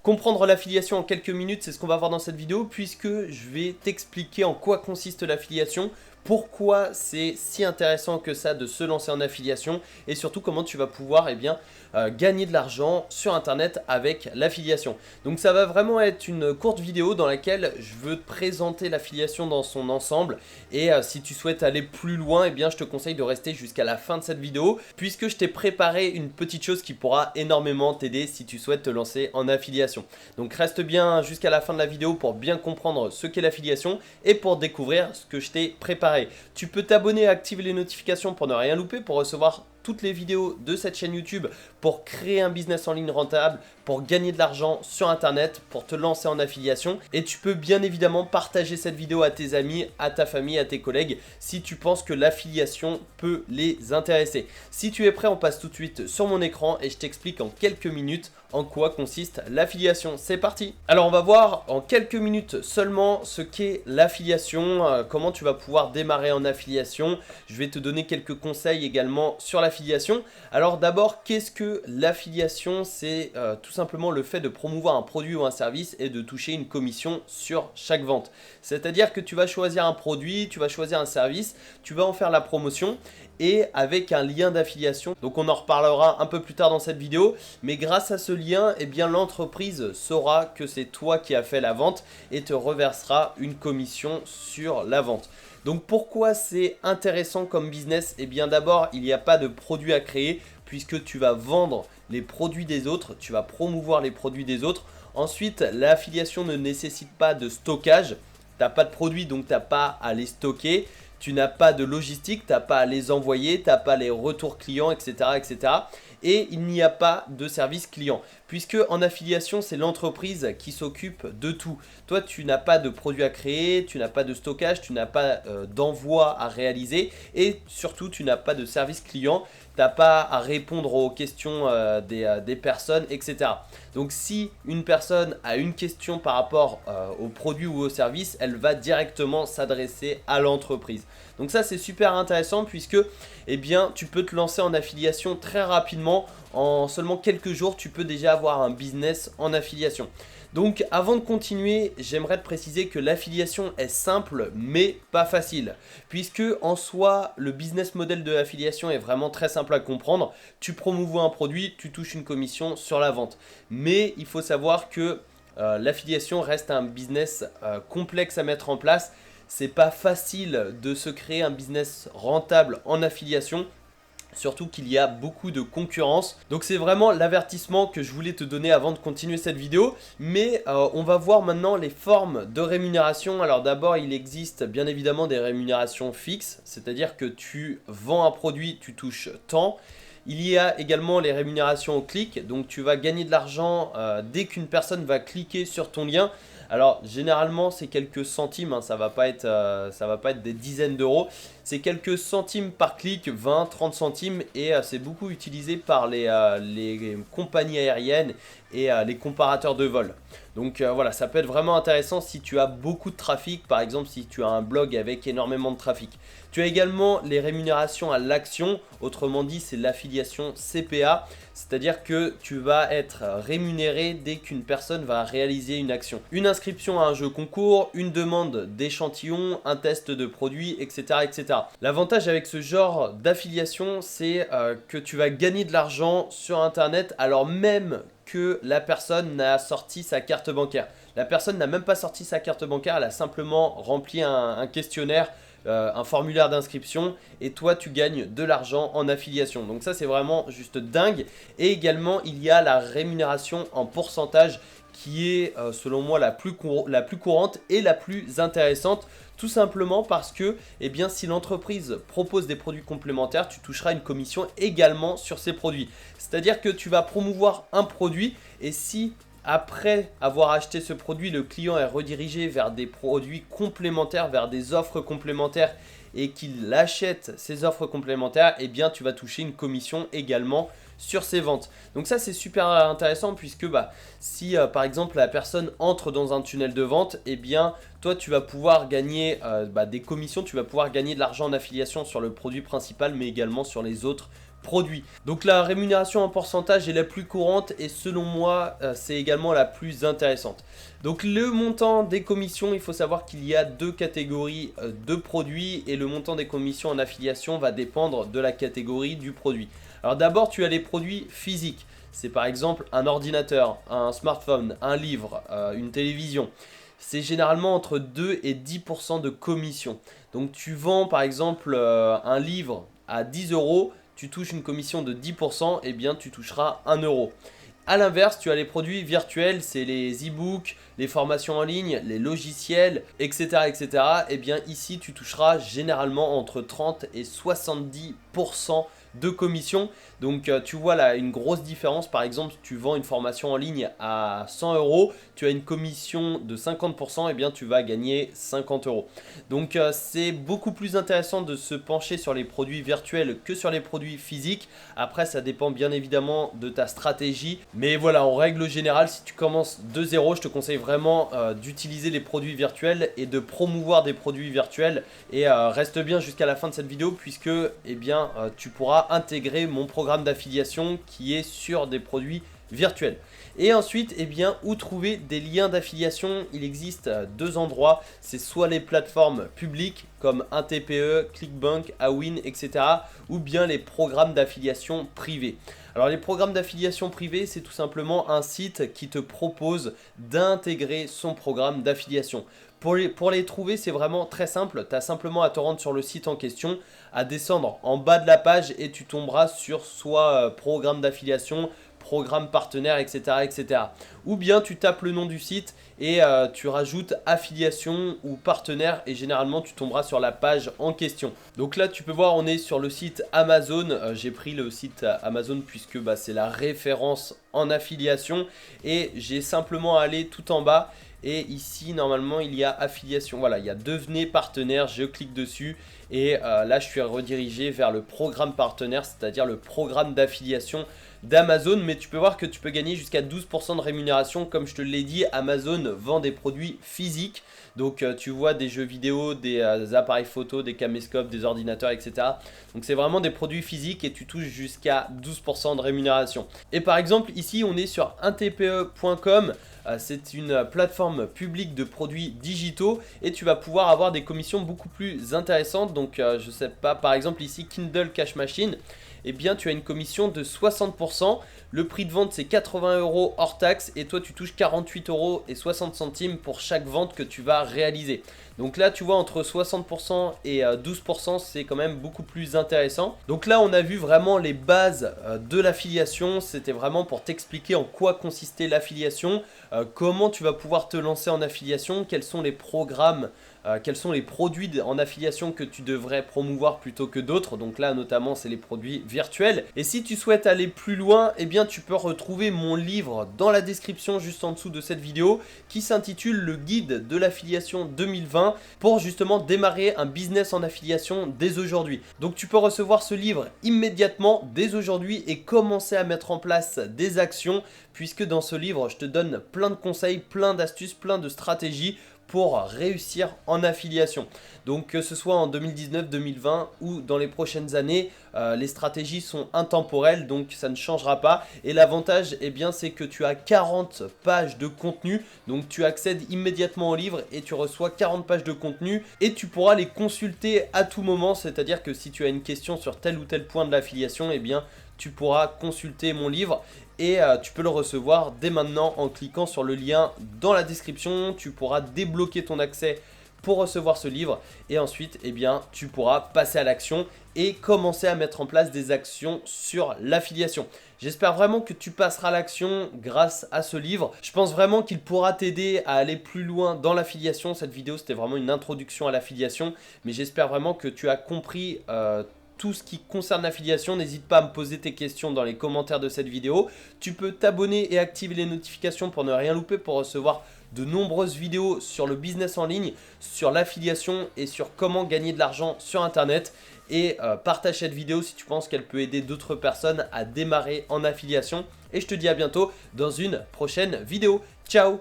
Comprendre l'affiliation en quelques minutes, c'est ce qu'on va voir dans cette vidéo puisque je vais t'expliquer en quoi consiste l'affiliation, pourquoi c'est si intéressant que ça de se lancer en affiliation et surtout comment tu vas pouvoir gagner de l'argent sur internet avec l'affiliation. Donc ça va vraiment être une courte vidéo dans laquelle je veux te présenter l'affiliation dans son ensemble et si tu souhaites aller plus loin, je te conseille de rester jusqu'à la fin de cette vidéo puisque je t'ai préparé une petite chose qui pourra énormément t'aider si tu souhaites te lancer en affiliation. Donc reste bien jusqu'à la fin de la vidéo pour bien comprendre ce qu'est l'affiliation et pour découvrir ce que je t'ai préparé. Tu peux t'abonner et activer les notifications pour ne rien louper, pour recevoir toutes les vidéos de cette chaîne YouTube, pour créer un business en ligne rentable, pour gagner de l'argent sur internet, pour te lancer en affiliation. Et tu peux bien évidemment partager cette vidéo à tes amis, à ta famille, à tes collègues si tu penses que l'affiliation peut les intéresser. Si tu es prêt, on passe tout de suite sur mon écran et je t'explique en quelques minutes en quoi consiste l'affiliation. C'est parti! Alors on va voir en quelques minutes seulement ce qu'est l'affiliation, comment tu vas pouvoir démarrer en affiliation. Je vais te donner quelques conseils également sur l'affiliation. Alors d'abord, qu'est-ce que l'affiliation? C'est tout simplement le fait de promouvoir un produit ou un service et de toucher une commission sur chaque vente. C'est-à-dire que tu vas choisir un produit, tu vas choisir un service, tu vas en faire la promotion et avec un lien d'affiliation. Donc on en reparlera un peu plus tard dans cette vidéo, mais grâce à ce lien, l'entreprise saura que c'est toi qui as fait la vente et te reversera une commission sur la vente. Donc pourquoi c'est intéressant comme business? D'abord, il n'y a pas de produit à créer puisque tu vas vendre les produits des autres, tu vas promouvoir les produits des autres. Ensuite, l'affiliation ne nécessite pas de stockage. Tu n'as pas de produits, donc tu n'as pas à les stocker. Tu n'as pas de logistique, tu n'as pas à les envoyer, tu n'as pas les retours clients, etc., etc. Et il n'y a pas de service client. Puisque en affiliation, c'est l'entreprise qui s'occupe de tout. Toi, tu n'as pas de produit à créer, tu n'as pas de stockage, tu n'as pas d'envoi à réaliser et surtout, tu n'as pas de service client. Tu n'as pas à répondre aux questions des personnes, etc. Donc, si une personne a une question par rapport au produit ou au service, elle va directement s'adresser à l'entreprise. Donc ça, c'est super intéressant puisque tu peux te lancer en affiliation très rapidement. En seulement quelques jours, tu peux déjà avoir un business en affiliation. Donc avant de continuer, j'aimerais te préciser que l'affiliation est simple mais pas facile. Puisque en soi, le business model de l'affiliation est vraiment très simple à comprendre. Tu promouvois un produit, tu touches une commission sur la vente. Mais il faut savoir que l'affiliation reste un business complexe à mettre en place. C'est pas facile de se créer un business rentable en affiliation. Surtout qu'il y a beaucoup de concurrence. Donc c'est vraiment l'avertissement que je voulais te donner avant de continuer cette vidéo. Mais on va voir maintenant les formes de rémunération. Alors d'abord, il existe bien évidemment des rémunérations fixes. C'est-à-dire que tu vends un produit, tu touches tant. Il y a également les rémunérations au clic. Donc tu vas gagner de l'argent dès qu'une personne va cliquer sur ton lien. Alors généralement c'est quelques centimes, ça va pas être des dizaines d'euros. C'est quelques centimes par clic, 20, 30 centimes et c'est beaucoup utilisé par les compagnies aériennes et les comparateurs de vol. Donc voilà, ça peut être vraiment intéressant si tu as beaucoup de trafic, par exemple si tu as un blog avec énormément de trafic. Tu as également les rémunérations à l'action, autrement dit c'est l'affiliation CPA, c'est-à-dire que tu vas être rémunéré dès qu'une personne va réaliser une action. Une inscription à un jeu concours, une demande d'échantillon, un test de produit, etc. etc. L'avantage avec ce genre d'affiliation, c'est que tu vas gagner de l'argent sur internet alors même que la personne n'a sorti sa carte bancaire. La personne n'a même pas sorti sa carte bancaire, elle a simplement rempli un questionnaire, un formulaire d'inscription et toi tu gagnes de l'argent en affiliation. Donc ça c'est vraiment juste dingue. Et également il y a la rémunération en pourcentage qui est selon moi la plus courante et la plus intéressante. Tout simplement parce que si l'entreprise propose des produits complémentaires, tu toucheras une commission également sur ces produits. C'est-à-dire que tu vas promouvoir un produit et si après avoir acheté ce produit, le client est redirigé vers des produits complémentaires, vers des offres complémentaires et qu'il achète ces offres complémentaires, tu vas toucher une commission également sur ses ventes. Donc ça c'est super intéressant puisque si par exemple la personne entre dans un tunnel de vente, toi tu vas pouvoir gagner des commissions, tu vas pouvoir gagner de l'argent en affiliation sur le produit principal mais également sur les autres produit. Donc la rémunération en pourcentage est la plus courante et selon moi, c'est également la plus intéressante. Donc le montant des commissions, il faut savoir qu'il y a deux catégories de produits et le montant des commissions en affiliation va dépendre de la catégorie du produit. Alors d'abord, tu as les produits physiques. C'est par exemple un ordinateur, un smartphone, un livre, une télévision. C'est généralement entre 2 et 10% de commission. Donc tu vends par exemple un livre à 10 euros, tu touches une commission de 10%, et bien tu toucheras 1 euro. A l'inverse, tu as les produits virtuels, c'est les e-books, les formations en ligne, les logiciels, etc. etc. Et bien ici, tu toucheras généralement entre 30 et 70% de commission. Donc tu vois là une grosse différence. Par exemple, si tu vends une formation en ligne à 100 euros, tu as une commission de 50%, et bien tu vas gagner 50 euros. Donc c'est beaucoup plus intéressant de se pencher sur les produits virtuels que sur les produits physiques. Après, ça dépend bien évidemment de ta stratégie. Mais voilà, en règle générale, si tu commences de zéro, je te conseille vraiment d'utiliser les produits virtuels et de promouvoir des produits virtuels. Et reste bien jusqu'à la fin de cette vidéo puisque eh bien, tu pourras intégrer mon programme d'affiliation qui est sur des produits virtuels. Et ensuite, eh bien, où trouver des liens d'affiliation? Il existe deux endroits, c'est soit les plateformes publiques comme un TPE, Clickbank, Awin, etc. ou bien les programmes d'affiliation privés. Alors les programmes d'affiliation privés, c'est tout simplement un site qui te propose d'intégrer son programme d'affiliation. Pour les trouver, c'est vraiment très simple. Tu as simplement à te rendre sur le site en question, à descendre en bas de la page et tu tomberas sur soit programme d'affiliation, programme partenaire, etc., etc. Ou bien tu tapes le nom du site et tu rajoutes affiliation ou partenaire et généralement tu tomberas sur la page en question. Donc là tu peux voir, on est sur le site Amazon. J'ai pris le site Amazon puisque c'est la référence en affiliation et j'ai simplement à aller tout en bas. Et ici normalement il y a affiliation, voilà, il y a devenez partenaire, je clique dessus et là je suis redirigé vers le programme partenaire, c'est-à-dire le programme d'affiliation d'Amazon. Mais tu peux voir que tu peux gagner jusqu'à 12% de rémunération. Comme je te l'ai dit, Amazon vend des produits physiques. Donc tu vois des jeux vidéo, des appareils photo, des caméscopes, des ordinateurs, etc. Donc c'est vraiment des produits physiques et tu touches jusqu'à 12% de rémunération. Et par exemple ici on est sur untpe.com. C'est une plateforme publique de produits digitaux et tu vas pouvoir avoir des commissions beaucoup plus intéressantes. Donc je sais pas, par exemple ici Kindle Cash Machine, eh bien tu as une commission de 60%. Le prix de vente c'est 80 euros hors taxe et toi tu touches 48 euros et 60 centimes pour chaque vente que tu vas réaliser. Donc là tu vois, entre 60% et 12% c'est quand même beaucoup plus intéressant. Donc là on a vu vraiment les bases de l'affiliation. C'était vraiment pour t'expliquer en quoi consistait l'affiliation, comment tu vas pouvoir te lancer en affiliation, quels sont les programmes, quels sont les produits en affiliation que tu devrais promouvoir plutôt que d'autres. Donc là notamment c'est les produits virtuels. Et si tu souhaites aller plus loin, eh bien tu peux retrouver mon livre dans la description juste en dessous de cette vidéo qui s'intitule le guide de l'affiliation 2020 pour justement démarrer un business en affiliation dès aujourd'hui. Donc tu peux recevoir ce livre immédiatement dès aujourd'hui et commencer à mettre en place des actions, puisque dans ce livre je te donne plein de conseils, plein d'astuces, plein de stratégies pour réussir en affiliation. Donc que ce soit en 2019, 2020 ou dans les prochaines années, les stratégies sont intemporelles, donc ça ne changera pas. Et l'avantage, eh bien, c'est que tu as 40 pages de contenu, donc tu accèdes immédiatement au livre et tu reçois 40 pages de contenu et tu pourras les consulter à tout moment. C'est-à-dire que si tu as une question sur tel ou tel point de l'affiliation, eh bien, tu pourras consulter mon livre et tu peux le recevoir dès maintenant en cliquant sur le lien dans la description. Tu pourras débloquer ton accès pour recevoir ce livre et ensuite eh bien, tu pourras passer à l'action et commencer à mettre en place des actions sur l'affiliation. J'espère vraiment que tu passeras à l'action grâce à ce livre. Je pense vraiment qu'il pourra t'aider à aller plus loin dans l'affiliation. Cette vidéo c'était vraiment une introduction à l'affiliation, mais j'espère vraiment que tu as compris tout ce qui concerne l'affiliation. N'hésite pas à me poser tes questions dans les commentaires de cette vidéo. Tu peux t'abonner et activer les notifications pour ne rien louper, pour recevoir de nombreuses vidéos sur le business en ligne, sur l'affiliation et sur comment gagner de l'argent sur internet. Et partage cette vidéo si tu penses qu'elle peut aider d'autres personnes à démarrer en affiliation. Et je te dis à bientôt dans une prochaine vidéo. Ciao!